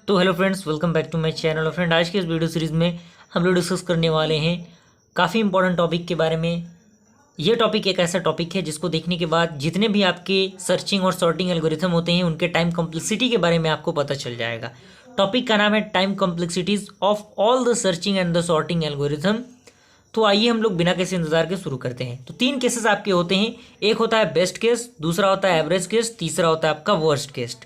तो hello friends, welcome back to my channel. Friend, आज के इस वीडियो सीरीज़ में हम लोग डिस्कस करने वाले हैं काफ़ी इंपॉर्टेंट टॉपिक के बारे में। ये टॉपिक एक ऐसा टॉपिक है जिसको देखने के बाद जितने भी आपके सर्चिंग और सॉर्टिंग एल्गोरिथम होते हैं उनके टाइम कॉम्प्लेक्सिटी के बारे में आपको पता चल जाएगा। टॉपिक का नाम है time complexities of all the searching and the sorting algorithm. तो आइए हम लोग बिना किसी इंतजार के शुरू करते हैं। तो 3 केसेस आपके होते हैं। एक होता है बेस्ट केस, दूसरा होता है एवरेज केस, तीसरा होता है आपका वर्स्ट केस।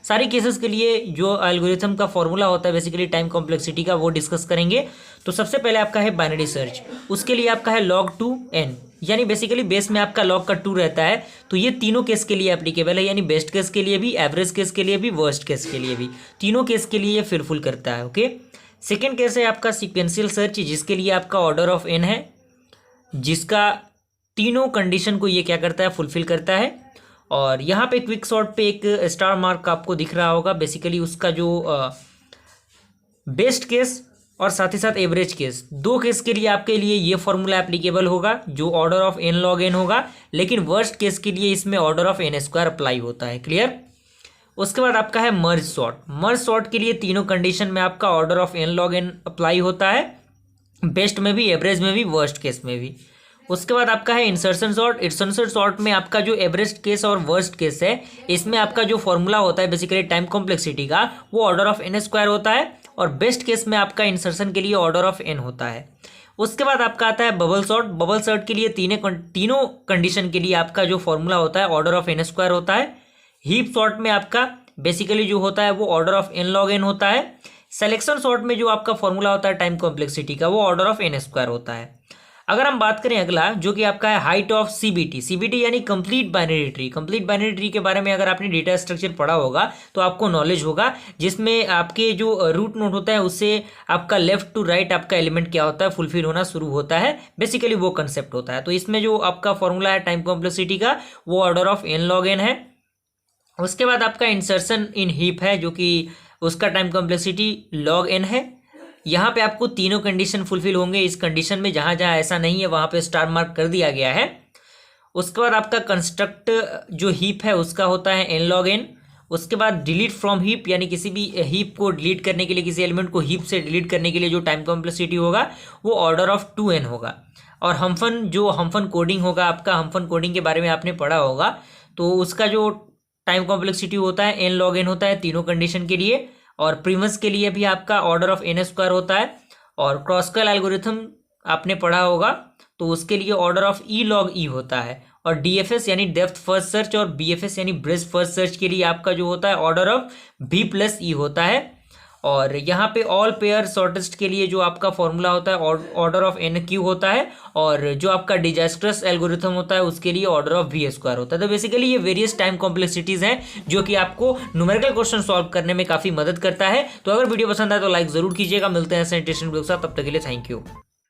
सारी केसेस के लिए जो एल्गोरिथम का फॉर्मूला होता है बेसिकली टाइम कॉम्प्लेक्सिटी का, वो डिस्कस करेंगे। तो सबसे पहले आपका है बाइनरी सर्च। उसके लिए आपका है log 2 n, यानी बेसिकली बेस में आपका log का 2 रहता है। तो ये तीनों केस के लिए एप्लीकेबल है, यानी बेस्ट केस के लिए भी, एवरेज केस के लिए भी, वर्स्ट केस के लिए भी, तीनों केस के लिए ये फिलफुल करता है। ओके। सेकेंड केस है आपका सीक्वेंशियल सर्च, जिसके लिए आपका ऑर्डर ऑफ n है, जिसका तीनों कंडीशन को ये क्या करता है, फुलफिल करता है। और यहाँ पे क्विक सॉर्ट पे एक स्टार मार्क आपको दिख रहा होगा, बेसिकली उसका जो बेस्ट केस और साथ ही साथ एवरेज केस, 2 केस के लिए आपके लिए ये फॉर्मूला एप्लीकेबल होगा जो order of n log n होगा। लेकिन वर्स्ट केस के लिए इसमें order of n square apply होता है। क्लियर। उसके बाद आपका है मर्ज सॉर्ट। मर्ज सॉर्ट के लिए तीनों कंडीशन में आपका order of n log n apply होता है, बेस्ट में भी, एवरेज में भी, वर्स्ट केस में भी। उसके बाद आपका है इंसर्शन सॉर्ट। इंसर्शन सॉर्ट में आपका जो एवरेज केस और वर्स्ट केस है, इसमें आपका जो फॉर्मूला होता है बेसिकली टाइम कॉम्प्लेक्सिटी का, वो ऑर्डर ऑफ n स्क्वायर होता है। और बेस्ट केस में आपका इंसर्शन के लिए ऑर्डर ऑफ n होता है। उसके बाद आपका आता है बबल सॉर्ट। बबल सॉर्ट के लिए तीनों कंडीशन के लिए आपका जो फॉर्मूला होता है ऑर्डर ऑफ n स्क्वायर होता है। हीप सॉर्ट में आपका बेसिकली जो होता है वो order of n log n होता है। सिलेक्शन सॉर्ट में जो आपका फॉर्मूला होता है टाइम कॉम्प्लेक्सिटी का, वो ऑर्डर ऑफ n स्क्वायर होता है। अगर हम बात करें अगला, जो कि आपका है हाइट ऑफ सीबीटी। सीबीटी यानी complete binary tree. Complete binary tree के बारे में अगर आपने डेटा स्ट्रक्चर पढ़ा होगा तो आपको नॉलेज होगा, जिसमें आपके जो रूट नोड होता है उससे आपका लेफ्ट टू राइट आपका एलिमेंट क्या होता है, फुलफिल होना शुरू होता है। बेसिकली वो कंसेप्ट होता है। तो इसमें जो आपका फॉर्मूला है टाइम कॉम्प्लेक्सिटी का, वो order of n log n है। उसके बाद आपका इंसर्शन इन हीप है, जो कि उसका टाइम कॉम्प्लेक्सिटी log n है। यहाँ पे आपको तीनों कंडीशन फुलफिल होंगे। इस कंडीशन में जहाँ जहाँ ऐसा नहीं है वहाँ पे स्टार मार्क कर दिया गया है। उसके बाद आपका कंस्ट्रक्ट जो हीप है उसका होता है n log n। उसके बाद डिलीट फ्रॉम हीप, यानी किसी भी हीप को डिलीट करने के लिए, किसी एलिमेंट को हीप से डिलीट करने के लिए जो टाइम कॉम्प्लेक्सिटी होगा वो ऑर्डर ऑफ 2n होगा। और हमफन कोडिंग होगा आपका, हमफन कोडिंग के बारे में आपने पढ़ा होगा, तो उसका जो टाइम कॉम्प्लेक्सिटी होता है n log n होता है तीनों कंडीशन के लिए। और प्रीमस के लिए भी आपका ऑर्डर ऑफ n स्क्वायर होता है। और क्रॉसकल एल्गोरिथम आपने पढ़ा होगा, तो उसके लिए order of e log e होता है। और DFS यानी डेप्थ फर्स्ट सर्च और BFS यानी ब्रेथ फर्स्ट सर्च के लिए आपका जो होता है ऑर्डर ऑफ b + e होता है। और यहाँ पे ऑल पेयर शॉर्टेस्ट के लिए जो आपका फॉर्मूला होता है ऑर्डर ऑफ NQ होता है। और जो आपका डिजास्ट्रस एल्गोरिथम होता है उसके लिए ऑर्डर ऑफ v स्क्वायर होता है। तो बेसिकली ये वेरियस टाइम कॉम्प्लेक्सिटीज हैं जो कि आपको न्यूमेरिकल क्वेश्चन सॉल्व करने में काफी मदद करता है। तो अगर वीडियो पसंद आए तो लाइक जरूर कीजिएगा। मिलते हैं ऐसे इंटरेस्टिंग वीडियो के साथ, तब तक के लिए थैंक यू।